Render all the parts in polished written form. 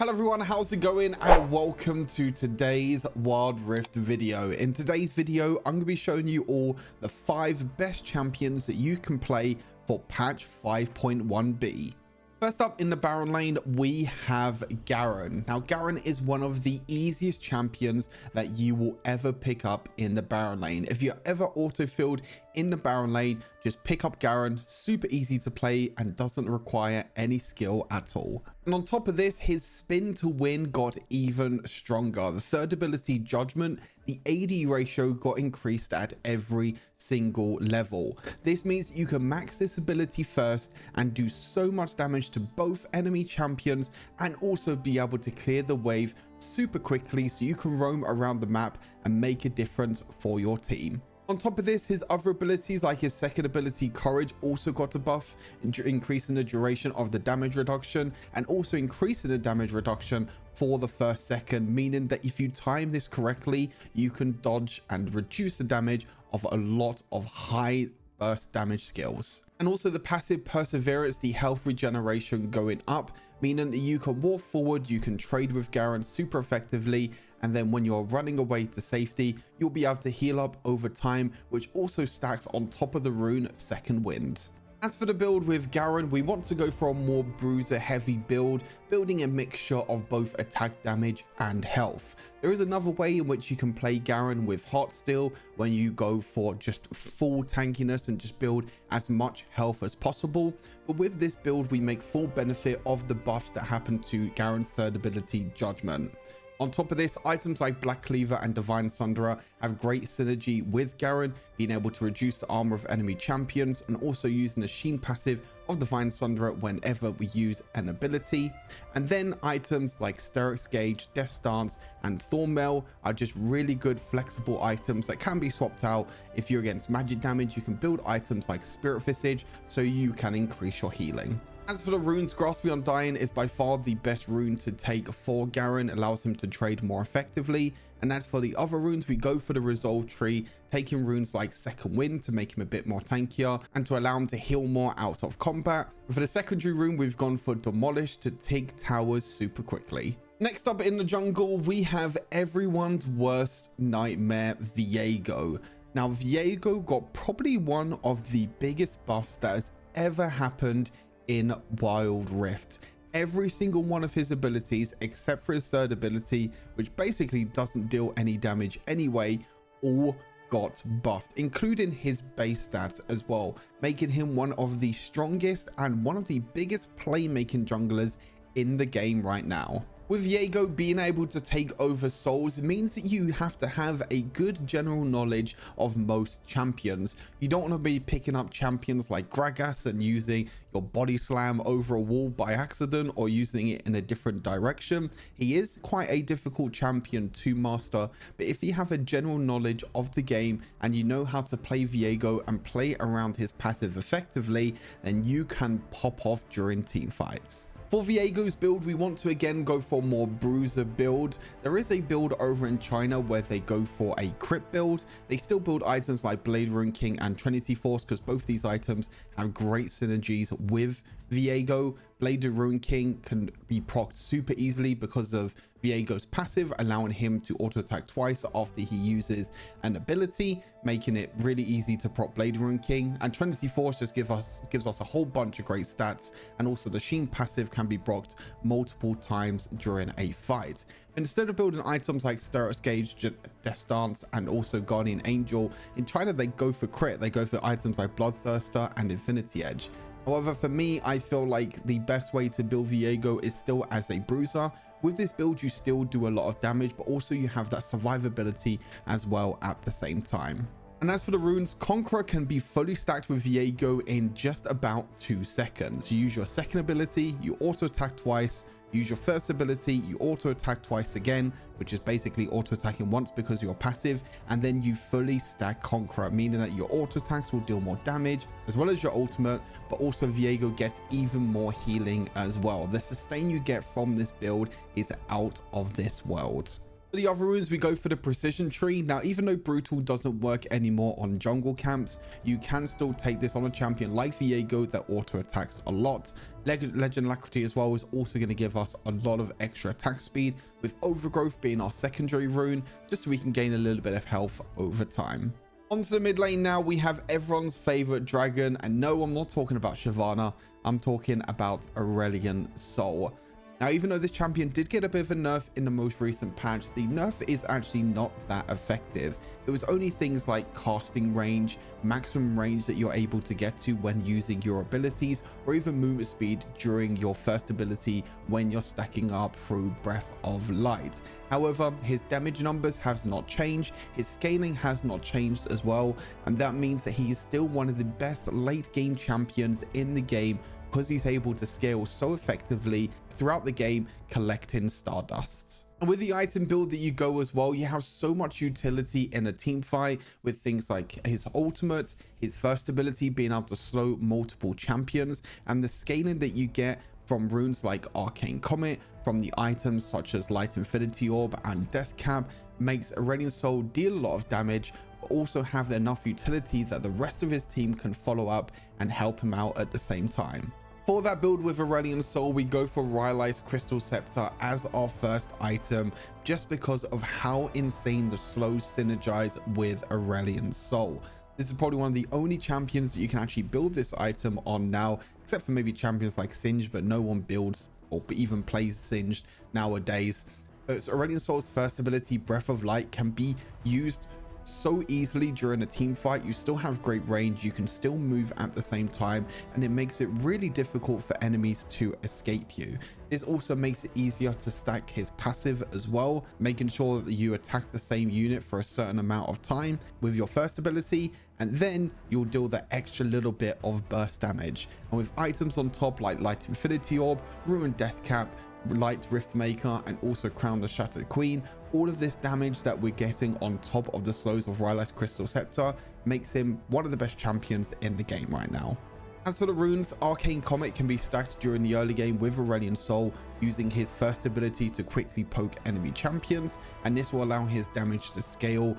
Hello everyone, how's it going? And welcome to today's Wild Rift video. In today's video, I'm going to be showing you all the 5 best champions that you can play for patch 5.1b. First up in the Baron lane, we have Garen. Now, Garen is one of the easiest champions that you will ever pick up in the Baron lane. If you're ever auto-filled in the Baron lane, just pick up Garen. Super easy to play and doesn't require any skill at all. And on top of this, his spin to win got even stronger. The third ability, Judgment, the AD ratio got increased at every single level. This means you can max this ability first and do so much damage to both enemy champions and also be able to clear the wave super quickly so you can roam around the map and make a difference for your team. On top of this, his other abilities like his second ability, Courage, also got a buff, increasing the duration of the damage reduction and also increasing the damage reduction for the first second, meaning that if you time this correctly, you can dodge and reduce the damage of a lot of high burst damage skills. And also the passive Perseverance, the health regeneration going up, meaning that you can walk forward, you can trade with Garen super effectively, and then when you're running away to safety, you'll be able to heal up over time, which also stacks on top of the rune Second Wind. As for the build with Garen, we want to go for a more bruiser heavy build, building a mixture of both attack damage and health. There is another way in which you can play Garen with Heartsteel, when you go for just full tankiness and just build as much health as possible. But with this build, we make full benefit of the buff that happened to Garen's third ability, Judgment. On top of this, items like Black Cleaver and Divine Sunderer have great synergy with Garen, being able to reduce the armor of enemy champions and also using the Sheen passive of Divine Sunderer whenever we use an ability. And then items like Sterix Gauge, Death Stance and Thornmail are just really good flexible items that can be swapped out. If you're against magic damage, you can build items like Spirit Visage so you can increase your healing. As for the runes, Grasp the Undying is by far the best rune to take for Garen, allows him to trade more effectively. And as for the other runes, we go for the Resolve tree, taking runes like Second Wind to make him a bit more tankier and to allow him to heal more out of combat. And for the secondary rune, we've gone for Demolish to take towers super quickly. Next up in the jungle, we have everyone's worst nightmare, Viego. Now, Viego got probably one of the biggest buffs that has ever happened in Wild Rift. Every single one of his abilities, except for his third ability, which basically doesn't deal any damage anyway, all got buffed, including his base stats as well, making him one of the strongest and one of the biggest playmaking junglers in the game right now. With Viego, being able to take over souls means that you have to have a good general knowledge of most champions. You don't want to be picking up champions like Gragas and using your body slam over a wall by accident or using it in a different direction. He is quite a difficult champion to master, but if you have a general knowledge of the game and you know how to play Viego and play around his passive effectively, then you can pop off during team fights. For Viego's build, we want to again go for more bruiser build. There is a build over in China where they go for a crit build. They still build items like Blade Rune King and Trinity Force because both these items have great synergies with Viego. Blade Rune King can be procced super easily because of Viego's passive, allowing him to auto attack twice after he uses an ability, making it really easy to proc Blade Rune King. And Trinity Force just gives us a whole bunch of great stats, and also the Sheen passive can be procced multiple times during a fight. But instead of building items like Sterix Gauge, Death Stance and also Guardian Angel, in China they go for crit. They go for items like Bloodthirster and Infinity Edge. However, for me, I feel like the best way to build Viego is still as a bruiser. With this build, you still do a lot of damage, but also you have that survivability as well at the same time. And as for the runes, Conqueror can be fully stacked with Viego in just about 2 seconds. You use your second ability, you auto attack twice, use your first ability, you auto attack twice again, which is basically auto attacking once because you're passive, and then you fully stack Conqueror, meaning that your auto attacks will deal more damage as well as your ultimate, but also Viego gets even more healing as well. The sustain you get from this build is out of this world. For the other runes, we go for the precision tree. Now, even though brutal doesn't work anymore on jungle camps, you can still take this on a champion like Viego that auto attacks a lot. Legend Alacrity as well is also going to give us a lot of extra attack speed, with overgrowth being our secondary rune, just so we can gain a little bit of health over time. Onto the mid lane now, we have everyone's favorite dragon, and no, I'm not talking about Shyvana, I'm talking about Aurelion Sol. Now, even though this champion did get a bit of a nerf in the most recent patch, the nerf is actually not that effective. It was only things like casting range, maximum range that you're able to get to when using your abilities, or even movement speed during your first ability when you're stacking up through Breath of Light. However, his damage numbers have not changed, his scaling has not changed as well, and that means that he is still one of the best late game champions in the game, because he's able to scale so effectively throughout the game, collecting Stardust. And with the item build that you go as well, you have so much utility in a team fight with things like his ultimate, his first ability being able to slow multiple champions, and the scaling that you get from runes like Arcane Comet, from the items such as Light Infinity Orb and Death Cap, makes Aurelion Sol deal a lot of damage, but also have enough utility that the rest of his team can follow up and help him out at the same time. For that build with Aurelion Sol, we go for Rylai's Crystal Scepter as our first item, just because of how insane the slows synergize with Aurelion Sol. This is probably one of the only champions that you can actually build this item on now, except for maybe champions like Singed, but no one builds or even plays Singed nowadays. So Aurelion Sol's first ability, Breath of Light, can be used so easily during a team fight. You still have great range, you can still move at the same time, and it makes it really difficult for enemies to escape you. This also makes it easier to stack his passive as well, making sure that you attack the same unit for a certain amount of time with your first ability, and then you'll deal that extra little bit of burst damage. And with items on top like Light Infinity Orb, Ruined Death Cap, Light Rift Maker, and also Crown the Shattered Queen, all of this damage that we're getting on top of the slows of Rylai's Crystal Scepter makes him one of the best champions in the game right now. As for the runes, Arcane Comet can be stacked during the early game with Aurelion Sol, using his first ability to quickly poke enemy champions, and this will allow his damage to scale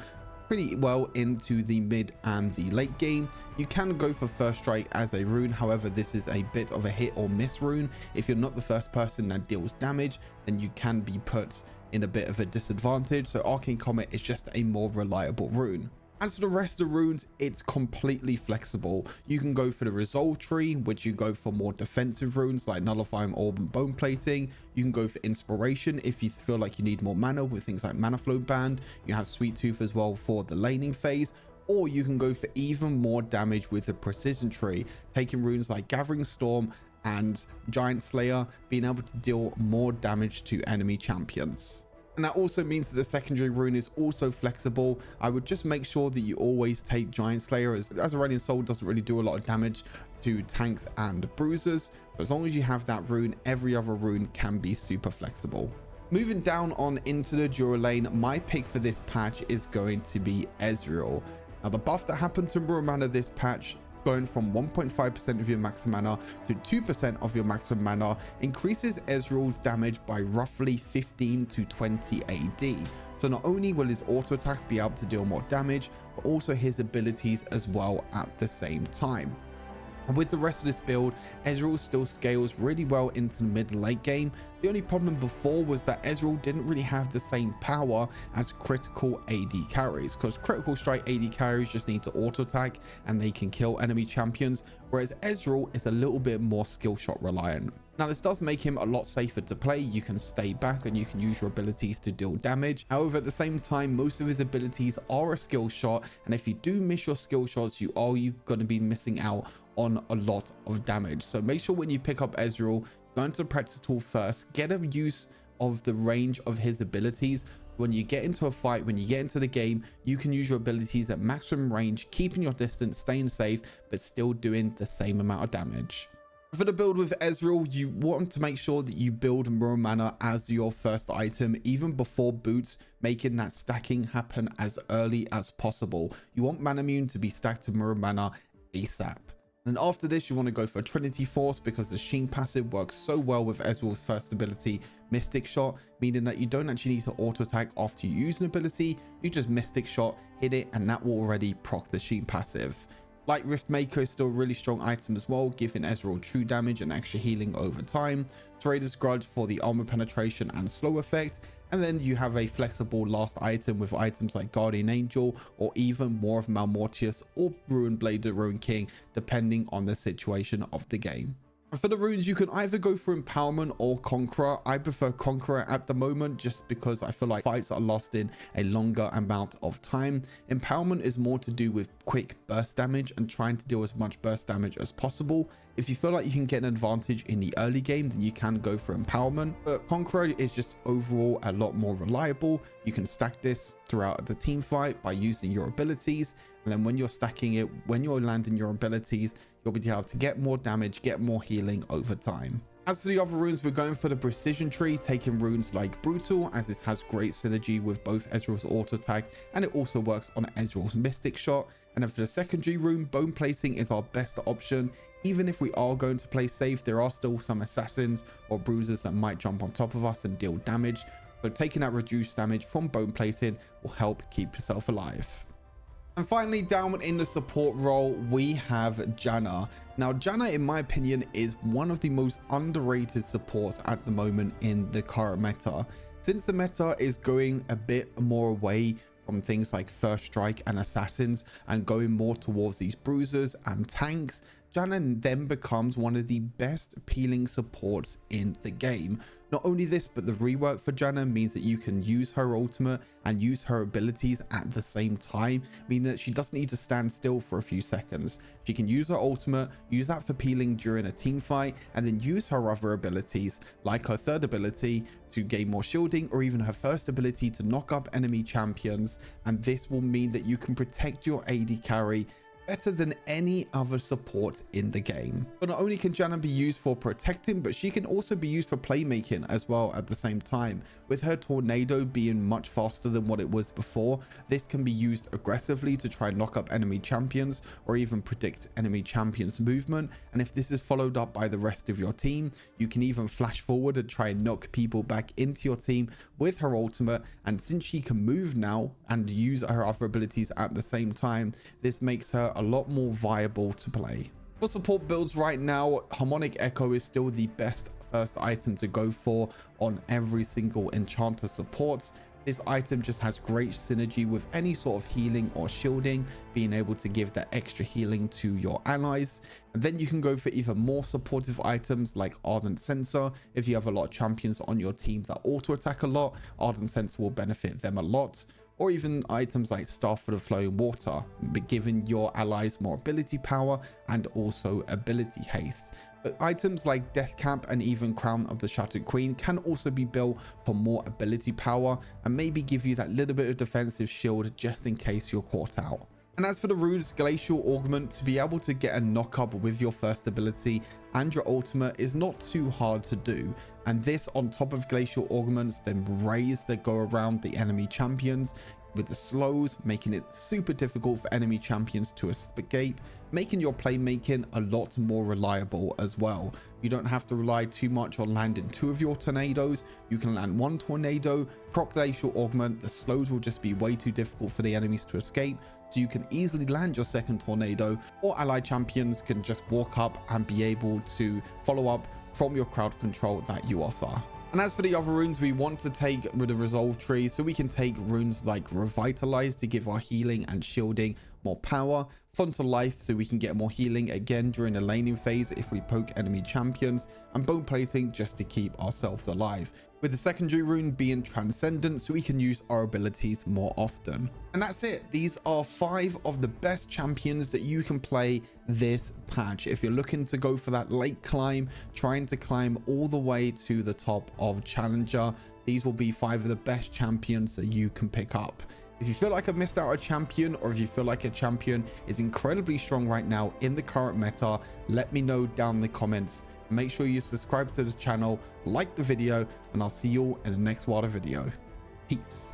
pretty well into the mid and the late game. You can go for First Strike as a rune, however this is a bit of a hit or miss rune. If you're not the first person that deals damage, then you can be put in a bit of a disadvantage, so Arcane Comet is just a more reliable rune. As for the rest of the runes, it's completely flexible. You can go for the Resolve Tree, which you go for more defensive runes like Nullifying Orb and Bone Plating. You can go for Inspiration if you feel like you need more mana with things like Mana Flow Band. You have Sweet Tooth as well for the laning phase. Or you can go for even more damage with the Precision Tree, taking runes like Gathering Storm and Giant Slayer, being able to deal more damage to enemy champions. And that also means that the secondary rune is also flexible. I would just make sure that you always take Giant Slayer, as Aurelion Sol doesn't really do a lot of damage to tanks and bruisers. But as long as you have that rune, every other rune can be super flexible. Moving down on into the Dura lane, my pick for this patch is going to be Ezreal. Now, the buff that happened to Muramana this patch, going from 1.5% of your maximum mana to 2% of your maximum mana, increases Ezreal's damage by roughly 15 to 20 AD. So not only will his auto attacks be able to deal more damage, but also his abilities as well at the same time. And with the rest of this build, Ezreal still scales really well into the mid late game. The only problem before was that Ezreal didn't really have the same power as critical AD carries, because critical strike AD carries just need to auto attack and they can kill enemy champions, whereas Ezreal is a little bit more skill shot reliant. Now, this does make him a lot safer to play. You can stay back and you can use your abilities to deal damage. However, at the same time, most of his abilities are a skill shot, and if you do miss your skill shots, you are going to be missing out on a lot of damage. So make sure when you pick up Ezreal, go into the practice tool first, get a use of the range of his abilities. When you get into a fight, when you get into the game, you can use your abilities at maximum range, keeping your distance, staying safe, but still doing the same amount of damage. For the build with Ezreal, you want to make sure that you build Muramana as your first item, even before boots, making that stacking happen as early as possible. You want Manamune to be stacked to Muramana ASAP. And after this, you want to go for Trinity Force, because the Sheen passive works so well with Ezreal's first ability, Mystic Shot, meaning that you don't actually need to auto attack after you use an ability. You just Mystic Shot, hit it, and that will already proc the Sheen passive. Light Rift Maker is still a really strong item as well, giving Ezreal true damage and extra healing over time. Trader's Grudge for the armor penetration and slow effect. And then you have a flexible last item with items like Guardian Angel, or even more of Malmortius or Ruined Blade the Ruined King, depending on the situation of the game. And for the runes, you can either go for Empowerment or Conqueror. I prefer Conqueror at the moment just because I feel like fights are lost in a longer amount of time. Empowerment is more to do with quick burst damage and trying to deal as much burst damage as possible. If you feel like you can get an advantage in the early game, then you can go for Empowerment. But Conqueror is just overall a lot more reliable. You can stack this throughout the team fight by using your abilities. And then when you're stacking it, when you're landing your abilities, you'll be able to get more damage, get more healing over time. As for the other runes, we're going for the precision tree, taking runes like Brutal, as this has great synergy with both Ezreal's auto attack, and it also works on Ezreal's Mystic Shot. And then for the secondary rune, Bone Plating is our best option. Even if we are going to play safe, there are still some assassins or bruisers that might jump on top of us and deal damage. So taking that reduced damage from Bone Plating will help keep yourself alive. And finally, down in the support role, we have Janna. Now, Janna, in my opinion, is one of the most underrated supports at the moment in the current meta. Since the meta is going a bit more away from things like First Strike and Assassins and going more towards these bruisers and tanks, Janna then becomes one of the best appealing supports in the game. Not only this, but the rework for Janna means that you can use her ultimate and use her abilities at the same time, meaning that she doesn't need to stand still for a few seconds. She can use her ultimate, use that for peeling during a team fight, and then use her other abilities, like her third ability to gain more shielding, or even her first ability to knock up enemy champions. And this will mean that you can protect your AD carry better than any other support in the game. But not only can Janna be used for protecting, but she can also be used for playmaking as well at the same time. With her tornado being much faster than what it was before, this can be used aggressively to try and knock up enemy champions or even predict enemy champions movement. And if this is followed up by the rest of your team, you can even flash forward and try and knock people back into your team with her ultimate. And since she can move now and use her other abilities at the same time, this makes her a lot more viable to play. For support builds right now, Harmonic Echo is still the best first item to go for on every single enchanter supports. This item just has great synergy with any sort of healing or shielding, being able to give that extra healing to your allies. And then you can go for even more supportive items like Ardent Censer. If you have a lot of champions on your team that auto attack a lot, Ardent Censer will benefit them a lot. Or even items like Staff for the Flowing Water, giving your allies more ability power and also ability haste. But items like Death Cap and even Crown of the Shattered Queen can also be built for more ability power and maybe give you that little bit of defensive shield just in case you're caught out. And as for the runes, Glacial Augment, to be able to get a knock up with your first ability and your ultimate is not too hard to do. And this on top of Glacial Augments, then raise that go around the enemy champions with the slows, making it super difficult for enemy champions to escape, making your playmaking a lot more reliable as well. You don't have to rely too much on landing 2 of your tornadoes. You can land 1 tornado, proc Glacial Augment, the slows will just be way too difficult for the enemies to escape, so you can easily land your second tornado, or allied champions can just walk up and be able to follow up from your crowd control that you offer. And as for the other runes, we want to take the Resolve tree, so we can take runes like Revitalize to give our healing and shielding more power, Fun to Life so we can get more healing again during the laning phase if we poke enemy champions, and Bone Plating just to keep ourselves alive, with the secondary rune being Transcendent so we can use our abilities more often. And that's it. These are 5 of the best champions that you can play this patch. If you're looking to go for that late climb, trying to climb all the way to the top of Challenger, these will be 5 of the best champions that you can pick up. If you feel like I've missed out a champion, or if you feel like a champion is incredibly strong right now in the current meta, let me know down in the comments. Make sure you subscribe to this channel, like the video, and I'll see you all in the next Wilder video. Peace.